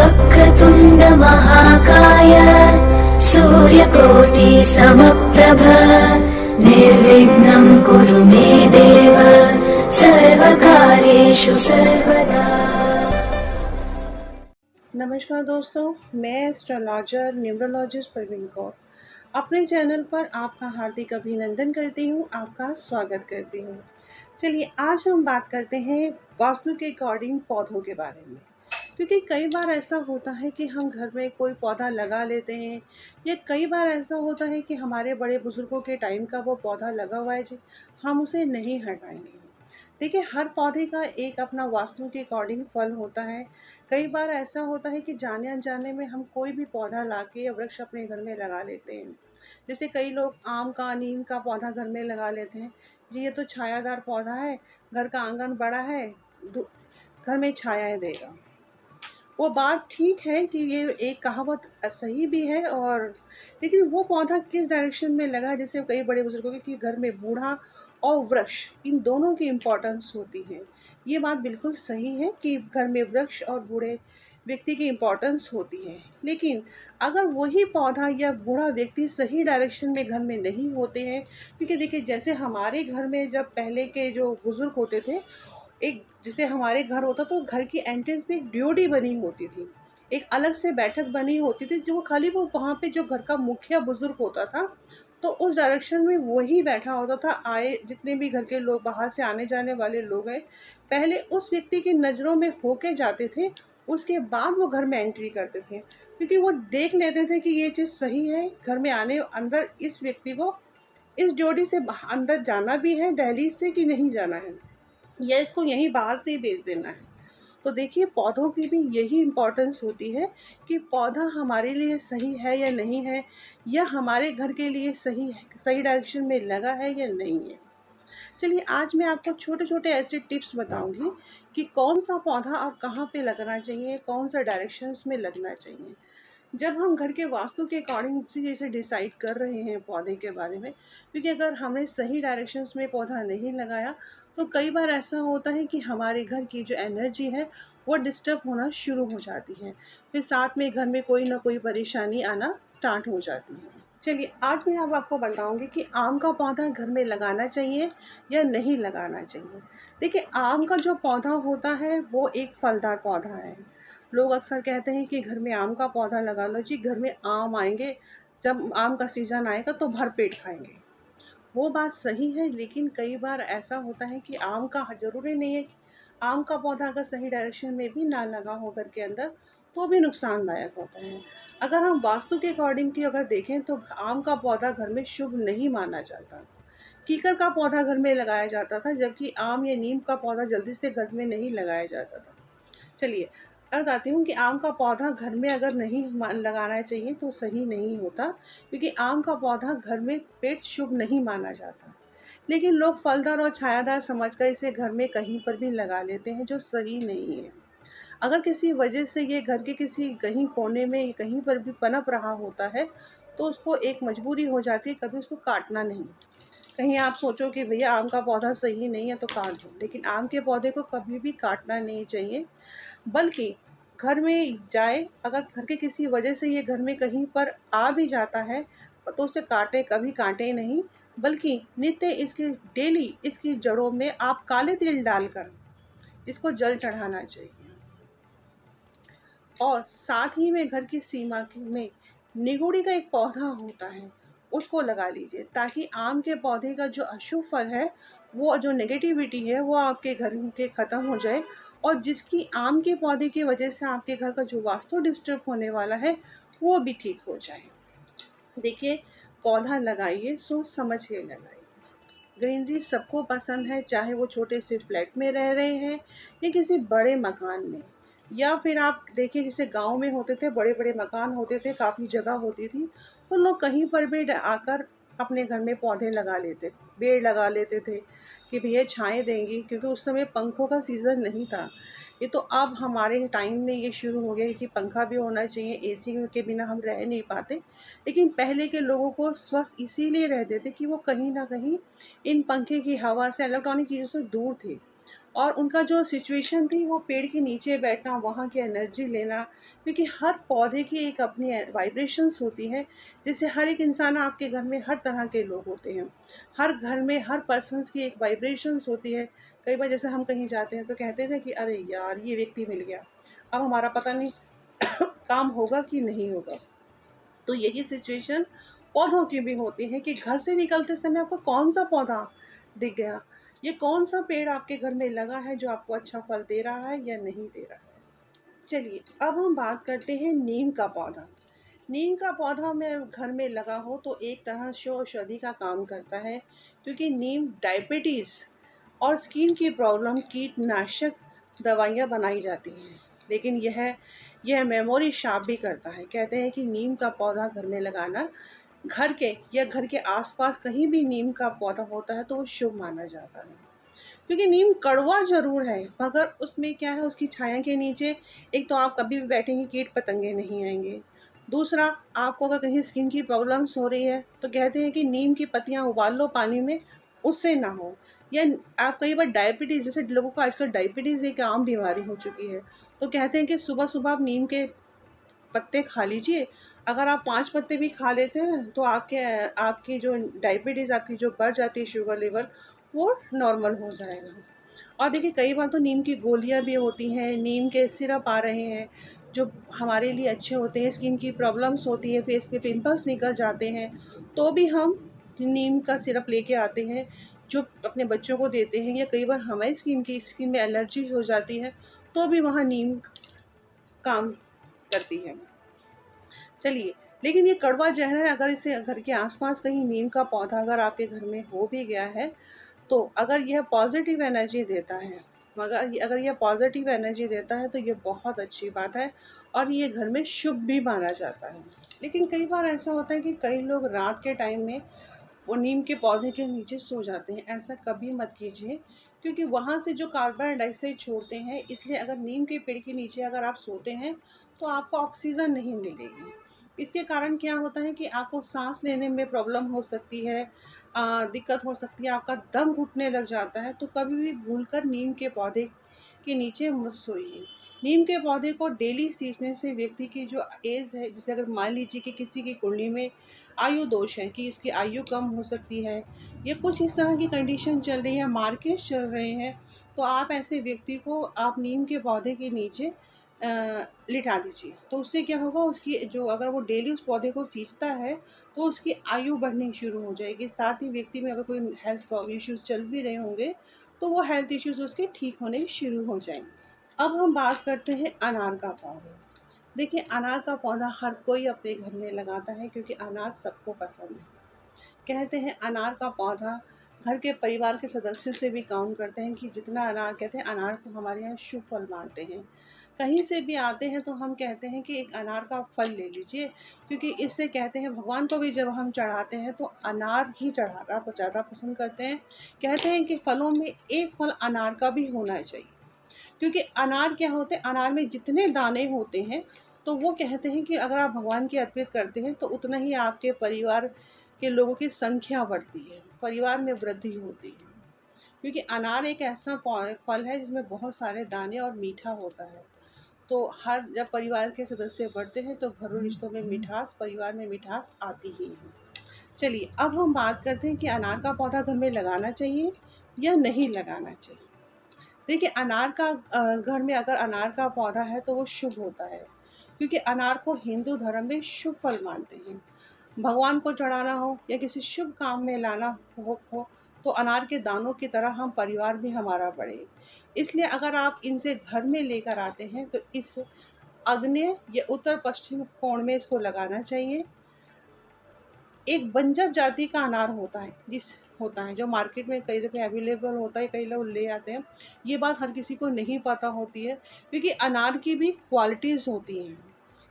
वक्रतुण्ड महाकाय सूर्यकोटि समप्रभ निर्विघ्नं कुरु मे देव सर्वकार्येषु सर्वदा। नमस्कार दोस्तों, मैं एस्ट्रोलॉजर न्यूमरोलॉजिस्ट प्रवीण कौर अपने चैनल पर आपका हार्दिक अभिनंदन करती हूँ, आपका स्वागत करती हूँ। चलिए आज हम बात करते हैं वास्तु के अकॉर्डिंग पौधों के बारे में, क्योंकि कई बार ऐसा होता है कि हम घर में कोई पौधा लगा लेते हैं, या कई बार ऐसा होता है कि हमारे बड़े बुजुर्गों के टाइम का वो पौधा लगा हुआ है जी, हम उसे नहीं हटाएंगे। देखिए, हर पौधे का एक अपना वास्तु के अकॉर्डिंग फल होता है। कई बार ऐसा होता है कि जाने अनजाने में हम कोई भी पौधा लाके या वृक्ष अपने घर में लगा लेते हैं। जैसे कई लोग आम का, नीम का पौधा घर में लगा लेते हैं जी, ये तो छायादार पौधा है, घर का आंगन बड़ा है, घर में छाया देगा। वो बात ठीक है कि ये एक कहावत सही भी है, और लेकिन वो पौधा किस डायरेक्शन में लगा है, जैसे कई बड़े बुजुर्गों के कि घर में बूढ़ा और वृक्ष, इन दोनों की इम्पोर्टेंस होती है। ये बात बिल्कुल सही है कि घर में वृक्ष और बूढ़े व्यक्ति की इम्पोर्टेंस होती है, लेकिन अगर वही पौधा या बूढ़ा व्यक्ति सही डायरेक्शन में घर में नहीं होते हैं, क्योंकि देखिए जैसे हमारे घर में जब पहले के जो बुजुर्ग होते थे, एक जैसे हमारे घर होता तो घर की एंट्रेंस में एक ड्योढ़ी बनी होती थी, एक अलग से बैठक बनी होती थी, जो खाली वो वहाँ पे जो घर का मुखिया बुजुर्ग होता था, तो उस डायरेक्शन में वही बैठा होता था। आए जितने भी घर के लोग, बाहर से आने जाने वाले लोग हैं, पहले उस व्यक्ति की नज़रों में होके जाते थे, उसके बाद वो घर में एंट्री करते थे, क्योंकि वो देख लेते थे कि ये चीज़ सही है, घर में आने अंदर इस व्यक्ति को इस ड्योढ़ी से अंदर जाना भी है दहलीज से कि नहीं जाना है, या इसको यहीं बाहर से ही भेज देना है। तो देखिए, पौधों की भी यही इम्पोर्टेंस होती है कि पौधा हमारे लिए सही है या नहीं है, या हमारे घर के लिए सही है, सही डायरेक्शन में लगा है या नहीं है। चलिए आज मैं आपको छोटे छोटे ऐसे टिप्स बताऊंगी कि कौन सा पौधा और कहाँ पे लगना चाहिए, कौन सा डायरेक्शंस में लगना चाहिए। जब हम घर के वास्तु के अकॉर्डिंग जैसे डिसाइड कर रहे हैं पौधे के बारे में, क्योंकि अगर हमने सही डायरेक्शंस में पौधा नहीं लगाया तो कई बार ऐसा होता है कि हमारे घर की जो एनर्जी है वो डिस्टर्ब होना शुरू हो जाती है, फिर साथ में घर में कोई ना कोई परेशानी आना स्टार्ट हो जाती है। चलिए आज मैं अब आपको बताऊंगी कि आम का पौधा घर में लगाना चाहिए या नहीं लगाना चाहिए। देखिए, आम का जो पौधा होता है वो एक फलदार पौधा है। लोग अक्सर कहते हैं कि घर में आम का पौधा लगा लो जी, घर में आम आएंगे, जब आम का सीज़न आएगा तो भर पेट खाएंगे। वो बात सही है, लेकिन कई बार ऐसा होता है कि आम का ज़रूरी नहीं है कि आम का पौधा अगर सही डायरेक्शन में भी ना लगा हो घर के अंदर तो भी नुकसानदायक होता है। अगर हम वास्तु के अकॉर्डिंग की अगर देखें तो आम का पौधा घर में शुभ नहीं माना जाता। कीकर का पौधा घर में लगाया जाता था, जबकि आम या नीम का पौधा जल्दी से घर में नहीं लगाया जाता था। चलिए बताती हूँ कि आम का पौधा घर में अगर नहीं लगाना चाहिए तो सही नहीं होता, क्योंकि आम का पौधा घर में पेट शुभ नहीं माना जाता। लेकिन लोग फलदार और छायादार समझकर इसे घर में कहीं पर भी लगा लेते हैं, जो सही नहीं है। अगर किसी वजह से ये घर के किसी कहीं कोने में कहीं पर भी पनप रहा होता है तो उसको एक मजबूरी हो जाती है, कभी उसको काटना नहीं। कहीं आप सोचो कि भैया आम का पौधा सही नहीं है तो काट दो, लेकिन आम के पौधे को कभी भी काटना नहीं चाहिए। बल्कि घर में जाए, अगर घर के किसी वजह से ये घर में कहीं पर आ भी जाता है तो उसे काटे, कभी काटे नहीं, बल्कि नित्य इसके डेली इसकी जड़ों में आप काले तिल डालकर इसको जल चढ़ाना चाहिए। और साथ ही में घर की सीमा में निगुड़ी का एक पौधा होता है, उसको लगा लीजिए, ताकि आम के पौधे का जो अशुभ फल है, वो जो नेगेटिविटी है वो आपके घर के ख़त्म हो जाए, और जिसकी आम के पौधे की वजह से आपके घर का जो वास्तु डिस्टर्ब होने वाला है वो भी ठीक हो जाए। देखिए, पौधा लगाइए, सोच समझ के लगाइए। ग्रीनरी सबको पसंद है, चाहे वो छोटे से फ्लैट में रह रहे हैं या किसी बड़े मकान में, या फिर आप देखिए जैसे गांव में होते थे, बड़े बड़े मकान होते थे, काफ़ी जगह होती थी, तो लोग कहीं पर भी आकर अपने घर में पौधे लगा लेते, पेड़ लगा लेते थे कि भैया छाएं देंगी, क्योंकि उस समय पंखों का सीज़न नहीं था। ये तो अब हमारे टाइम में ये शुरू हो गया कि पंखा भी होना चाहिए, एसी के बिना हम रह नहीं पाते। लेकिन पहले के लोगों को स्वस्थ इसीलिए रहते थे कि वो कहीं ना कहीं इन पंखे की हवा से, इलेक्ट्रॉनिक चीज़ों से दूर थे। और उनका जो सिचुएशन थी वो पेड़ के नीचे बैठना, वहाँ की एनर्जी लेना, क्योंकि हर पौधे की एक अपनी वाइब्रेशंस होती है। जैसे हर एक इंसान, आपके घर में हर तरह के लोग होते हैं, हर घर में हर पर्सन्स की एक वाइब्रेशंस होती है। कई बार जैसे हम कहीं जाते हैं तो कहते हैं ना कि अरे यार ये व्यक्ति मिल गया, अब हमारा पता नहीं काम होगा कि नहीं होगा। तो यही सिचुएशन पौधों की भी होती है कि घर से निकलते समय आपको कौन सा पौधा दिख गया, ये कौन सा पेड़ आपके घर में लगा है जो आपको अच्छा फल दे रहा है या नहीं दे रहा है। चलिए अब हम बात करते हैं नीम का पौधा। नीम का पौधा में घर में लगा हो तो एक तरह से औषधि का काम करता है, क्योंकि नीम डायबिटीज़ और स्किन की प्रॉब्लम कीटनाशक दवाइयाँ बनाई जाती हैं। लेकिन यह मेमोरी शार्प भी करता है। कहते हैं कि नीम का पौधा घर में लगाना, घर के या घर के आसपास कहीं भी नीम का पौधा होता है तो वो शुभ माना जाता है। क्योंकि नीम कड़वा ज़रूर है, मगर उसमें क्या है, उसकी छाया के नीचे एक तो आप कभी भी बैठेंगे कीट पतंगे नहीं आएंगे। दूसरा, आपको अगर कहीं स्किन की प्रॉब्लम्स हो रही है तो कहते हैं कि नीम की पत्तियां उबाल लो पानी में, उससे ना हो। या आप कई बार डायबिटीज़, जैसे लोगों को आजकल डायबिटीज़ एक आम बीमारी हो चुकी है, तो कहते हैं कि सुबह सुबह आप नीम के पत्ते खा लीजिए। अगर आप 5 पत्ते भी खा लेते हैं तो आपकी जो डायबिटीज़ आपकी जो बढ़ जाती है शुगर लेवल, वो नॉर्मल हो जाएगा। और देखिए कई बार तो नीम की गोलियाँ भी होती हैं, नीम के सिरप आ रहे हैं जो हमारे लिए अच्छे होते हैं। स्किन की प्रॉब्लम्स होती है, फेस पे पिंपल्स निकल जाते हैं, तो भी हम नीम का सिरप लेके आते हैं जो अपने बच्चों को देते हैं। या कई बार हमारी स्किन में एलर्जी हो जाती है तो भी वहाँ नीम काम करती है। चलिए, लेकिन ये कड़वा ज़हर है, अगर इसे घर के आस-पास कहीं नीम का पौधा अगर आपके घर में हो भी गया है, तो अगर यह पॉज़िटिव एनर्जी देता है, अगर यह पॉज़िटिव एनर्जी देता है तो ये बहुत अच्छी बात है और ये घर में शुभ भी माना जाता है। लेकिन कई बार ऐसा होता है कि कई लोग रात के टाइम में वो नीम के पौधे के नीचे सो जाते हैं। ऐसा कभी मत कीजिए, क्योंकि वहाँ से जो कार्बन डाइऑक्साइड छोड़ते हैं, इसलिए अगर नीम के पेड़ के नीचे अगर आप सोते हैं तो आपको ऑक्सीजन नहीं मिलेगी। इसके कारण क्या होता है कि आपको सांस लेने में प्रॉब्लम हो सकती है, दिक्कत हो सकती है, आपका दम घुटने लग जाता है। तो कभी भी भूलकर नीम के पौधे के नीचे मत सोइए। नीम के पौधे को डेली सींचने से व्यक्ति की जो एज है, जैसे अगर मान लीजिए कि किसी की कुंडली में आयु दोष है कि उसकी आयु कम हो सकती है या कुछ इस तरह की कंडीशन चल रही है, मार्केट चल रहे हैं, तो आप ऐसे व्यक्ति को आप नीम के पौधे के नीचे लिटा दीजिए। तो उससे क्या होगा, उसकी जो अगर वो डेली उस पौधे को सींचता है तो उसकी आयु बढ़नी शुरू हो जाएगी। साथ ही व्यक्ति में अगर कोई हेल्थ इश्यूज़ चल भी रहे होंगे तो वो हेल्थ इश्यूज़ उसके ठीक होने शुरू हो जाएंगे। अब हम बात करते हैं अनार का पौधा। देखिए अनार का पौधा हर कोई अपने घर में लगाता है, क्योंकि अनार सबको पसंद है। कहते हैं अनार का पौधा घर के परिवार के सदस्य से भी काउंट करते हैं कि जितना अनार, कहते हैं अनार को हमारे यहाँ शुभ फल मानते हैं। कहीं से भी आते हैं तो हम कहते हैं कि एक अनार का फल ले लीजिए, क्योंकि इससे कहते हैं भगवान को भी जब हम चढ़ाते हैं तो अनार ही चढ़ाना ज़्यादा पसंद करते हैं। कहते हैं कि फलों में एक फल अनार का भी होना चाहिए, क्योंकि अनार क्या होते हैं, अनार में जितने दाने होते हैं तो वो कहते हैं कि अगर आप भगवान की अर्पित करते हैं तो उतना ही आपके परिवार के लोगों की संख्या बढ़ती है, परिवार में वृद्धि होती है। क्योंकि अनार एक ऐसा फल है जिसमें बहुत सारे दाने और मीठा होता है। तो हर जब परिवार के सदस्य बढ़ते हैं तो घरों रिश्तों में मिठास, परिवार में मिठास आती ही है। चलिए अब हम बात करते हैं कि अनार का पौधा घर में लगाना चाहिए या नहीं लगाना चाहिए। देखिए अनार का घर में अगर अनार का पौधा है तो वो शुभ होता है, क्योंकि अनार को हिंदू धर्म में शुभ फल मानते हैं। भगवान को चढ़ाना हो या किसी शुभ काम में लाना हो तो अनार के दानों की तरह हम परिवार भी हमारा बढ़े। इसलिए अगर आप इनसे घर में लेकर आते हैं तो इस आग्नेय या उत्तर पश्चिम कोण में इसको लगाना चाहिए। एक बंजर जाति का अनार होता है जो मार्केट में कई दफ़े अवेलेबल होता है, कई लोग ले आते हैं। ये बात हर किसी को नहीं पता होती है, क्योंकि अनार की भी क्वालिटीज़ होती हैं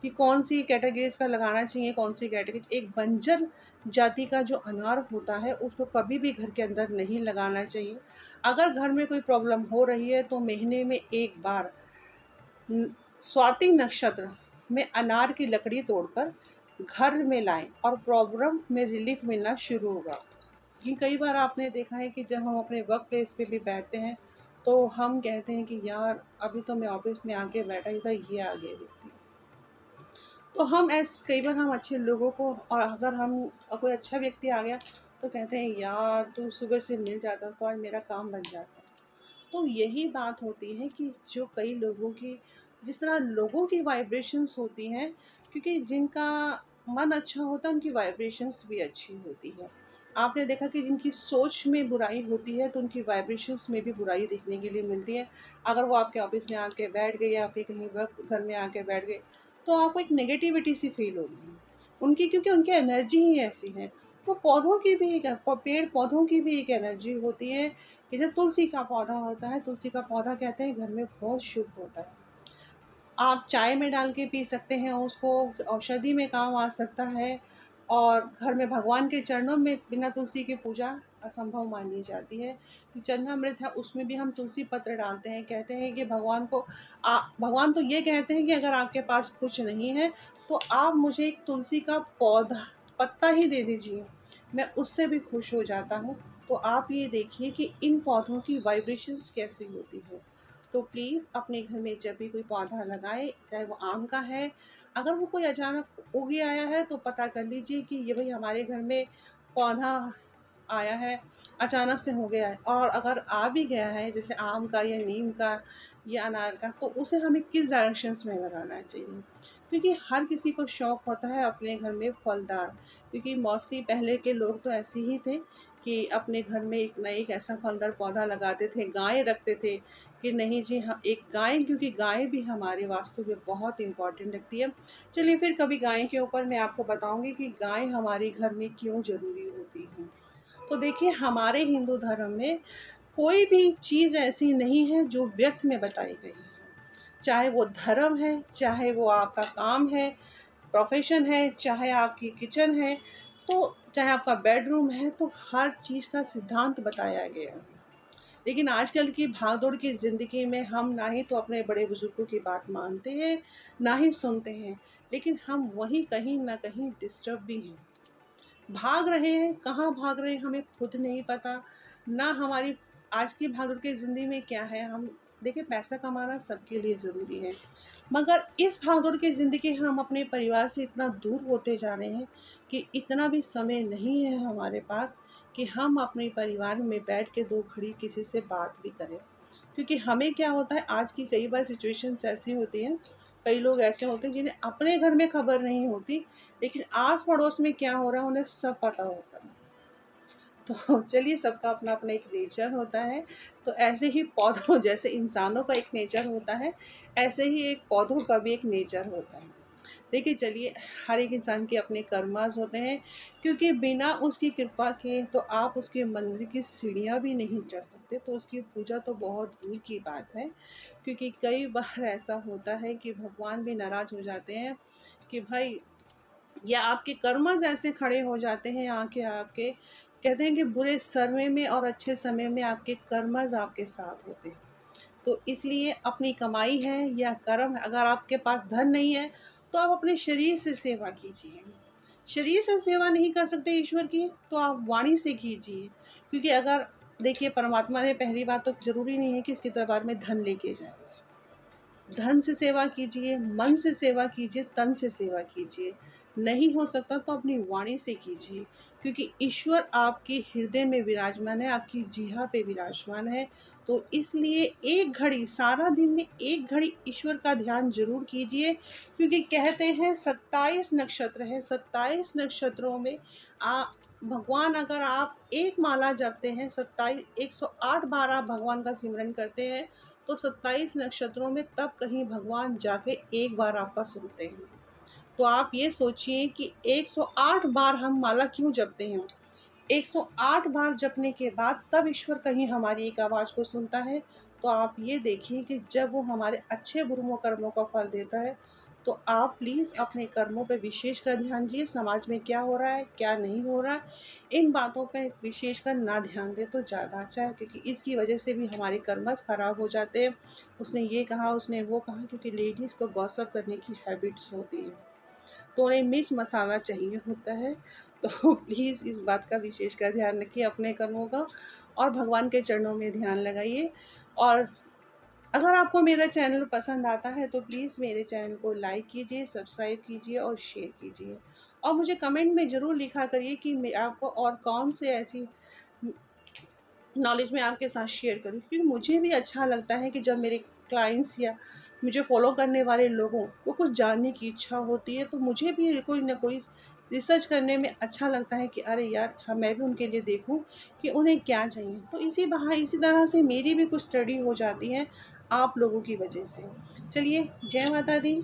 कि कौन सी कैटेगरीज़ का लगाना चाहिए, कौन सी कैटेगरी। एक बंजर जाति का जो अनार होता है उसको कभी भी घर के अंदर नहीं लगाना चाहिए। अगर घर में कोई प्रॉब्लम हो रही है तो महीने में एक बार स्वाति नक्षत्र में अनार की लकड़ी तोड़कर घर में लाएं और प्रॉब्लम में रिलीफ मिलना शुरू होगा। कि कई बार आपने देखा है कि जब हम अपने वर्क प्लेस पे भी बैठते हैं तो हम कहते हैं कि यार अभी तो मैं ऑफिस में आके बैठा ही था, ये आ गए व्यक्ति। तो हम ऐसे कई बार हम अच्छे लोगों को, और अगर हम कोई अच्छा व्यक्ति आ गया तो कहते हैं यार तू सुबह से मिल जाता तो आज मेरा काम बन जाता। तो यही बात होती है कि जो कई लोगों की, जिस तरह लोगों की वाइब्रेशंस होती हैं, क्योंकि जिनका मन अच्छा होता है उनकी वाइब्रेशंस भी अच्छी होती है। आपने देखा कि जिनकी सोच में बुराई होती है तो उनकी वाइब्रेशंस में भी बुराई देखने के लिए मिलती है। अगर वो आपके ऑफिस में आके बैठ गए या आपके कहीं वर्क घर में आके बैठ गए तो आपको एक नेगेटिविटी सी फील होगी उनकी, क्योंकि उनकी एनर्जी ही ऐसी है। तो पौधों की भी एक, पेड़ पौधों की भी एक एनर्जी होती है। ये जो तुलसी का पौधा होता है, तुलसी का पौधा कहते हैं घर में बहुत शुभ होता है। आप चाय में डाल के पी सकते हैं उसको, औषधि में काम आ सकता है। और घर में भगवान के चरणों में बिना तुलसी की पूजा असंभव मानी जाती है। चरणामृत है उसमें भी हम तुलसी पत्र डालते हैं, कहते हैं कि भगवान को भगवान तो ये कहते हैं कि अगर आपके पास कुछ नहीं है तो आप मुझे एक तुलसी का पौधा पत्ता ही दे दीजिए, मैं उससे भी खुश हो जाता हूँ। तो आप ये देखिए कि इन पौधों की वाइब्रेशंस कैसी होती है। तो प्लीज़ अपने घर में जब भी कोई पौधा लगाए, चाहे वो आम का है, अगर वो कोई अचानक उग ही आया है तो पता कर लीजिए कि ये भाई हमारे घर में पौधा आया है, अचानक से हो गया है। और अगर आ भी गया है जैसे आम का या नीम का या अनार का, तो उसे हमें किस डायरेक्शंस में लगाना चाहिए, क्योंकि हर किसी को शौक होता है अपने घर में फलदार। क्योंकि मोस्टली पहले के लोग तो ऐसे ही थे कि अपने घर में एक ना एक ऐसा फलदार पौधा लगाते थे, गाय रखते थे कि नहीं जी हाँ एक गाय, क्योंकि गाय भी हमारे वास्तु में बहुत इम्पोर्टेंट रखती है। चलिए फिर कभी गाय के ऊपर मैं आपको बताऊंगी कि गाय हमारे घर में क्यों ज़रूरी होती है। तो देखिए हमारे हिंदू धर्म में कोई भी चीज़ ऐसी नहीं है जो व्यर्थ में बताई गई है। चाहे वो धर्म है, चाहे वो आपका काम है, प्रोफेशन है, चाहे आपकी किचन है, तो चाहे आपका बेडरूम है, तो हर चीज़ का सिद्धांत बताया गया है। लेकिन आजकल की भागदौड़ की ज़िंदगी में हम ना ही तो अपने बड़े बुजुर्गों की बात मानते हैं, ना ही सुनते हैं, लेकिन हम वहीं कहीं ना कहीं डिस्टर्ब भी हैं। भाग रहे हैं, कहाँ भाग रहे हैं हमें खुद नहीं पता। ना हमारी आज की भागदौड़ की ज़िंदगी में क्या है, हम देखिए पैसा कमाना सबके लिए ज़रूरी है, मगर इस भागदौड़ की ज़िंदगी हम अपने परिवार से इतना दूर होते जा रहे हैं कि इतना भी समय नहीं है हमारे पास कि हम अपने परिवार में बैठ के दो घड़ी किसी से बात भी करें। क्योंकि हमें क्या होता है, आज की कई बार सिचुएशंस ऐसी होती हैं, कई लोग ऐसे होते हैं जिन्हें अपने घर में खबर नहीं होती, लेकिन आस पड़ोस में क्या हो रहा है उन्हें सब पता होता है। तो चलिए सबका अपना अपना एक नेचर होता है। तो ऐसे ही पौधों जैसे इंसानों का एक नेचर होता है, ऐसे ही एक पौधों का भी एक नेचर होता है। देखिए चलिए, हर एक इंसान के अपने कर्मास होते हैं, क्योंकि बिना उसकी कृपा के तो आप उसके मंदिर की सीढ़ियाँ भी नहीं चढ़ सकते, तो उसकी पूजा तो बहुत दूर की बात है। क्योंकि कई बार ऐसा होता है कि भगवान भी नाराज़ हो जाते हैं कि भाई, या आपके कर्मज ऐसे खड़े हो जाते हैं आके आपके, कहते हैं कि बुरे समय में और अच्छे समय में आपके कर्मज आपके साथ होते हैं। तो इसलिए अपनी कमाई है या कर्म है, अगर आपके पास धन नहीं है तो आप अपने शरीर से सेवा कीजिए। शरीर से सेवा नहीं कर सकते ईश्वर की तो आप वाणी से कीजिए। क्योंकि अगर देखिए परमात्मा ने पहली बात तो ज़रूरी नहीं है कि उसके दरबार में धन लेके जाए। धन से सेवा कीजिए, मन से सेवा कीजिए, तन से सेवा कीजिए। नहीं हो सकता तो अपनी वाणी से कीजिए, क्योंकि ईश्वर आपके हृदय में विराजमान है, आपकी जीहा पे विराजमान है। तो इसलिए एक घड़ी, सारा दिन में एक घड़ी ईश्वर का ध्यान ज़रूर कीजिए। क्योंकि कहते हैं 27 नक्षत्र हैं, 27 नक्षत्रों में भगवान, अगर आप एक माला जपते हैं, 27 108 बार आप भगवान का सिमरन करते हैं, तो 27 नक्षत्रों में तब कहीं भगवान जाके एक बार आपका सुनते हैं। तो आप ये सोचिए कि 108 बार हम माला क्यों जपते हैं। 108 बार जपने के बाद तब ईश्वर कहीं हमारी एक आवाज़ को सुनता है। तो आप ये देखिए कि जब वो हमारे अच्छे बुरे कर्मों का फल देता है, तो आप प्लीज़ अपने कर्मों पे विशेष कर ध्यान दीजिए। समाज में क्या हो रहा है, क्या नहीं हो रहा है, इन बातों पे विशेषकर ना ध्यान दें तो ज़्यादा अच्छा है, क्योंकि इसकी वजह से भी हमारे कर्मस ख़राब हो जाते हैं। उसने ये कहा, उसने वो कहा, क्योंकि लेडीज़ को गॉसिप करने की हैबिट्स होती है, तो उन्हें मिर्च मसाला चाहिए होता है। तो प्लीज़ इस बात का विशेष कर ध्यान रखिए अपने कर्मों का, और भगवान के चरणों में ध्यान लगाइए। और अगर आपको मेरा चैनल पसंद आता है तो प्लीज़ मेरे चैनल को लाइक कीजिए, सब्सक्राइब कीजिए और शेयर कीजिए। और मुझे कमेंट में ज़रूर लिखा करिए कि मैं आपको और कौन से ऐसी नॉलेज मैं आपके साथ शेयर करूँ, क्योंकि मुझे भी अच्छा लगता है कि जब मेरे क्लाइंट्स या मुझे फॉलो करने वाले लोगों को कुछ जानने की इच्छा होती है, तो मुझे भी कोई ना कोई रिसर्च करने में अच्छा लगता है कि अरे यार, हाँ, मैं भी उनके लिए देखूं कि उन्हें क्या चाहिए। तो इसी तरह से मेरी भी कुछ स्टडी हो जाती है आप लोगों की वजह से। चलिए, जय माता दी।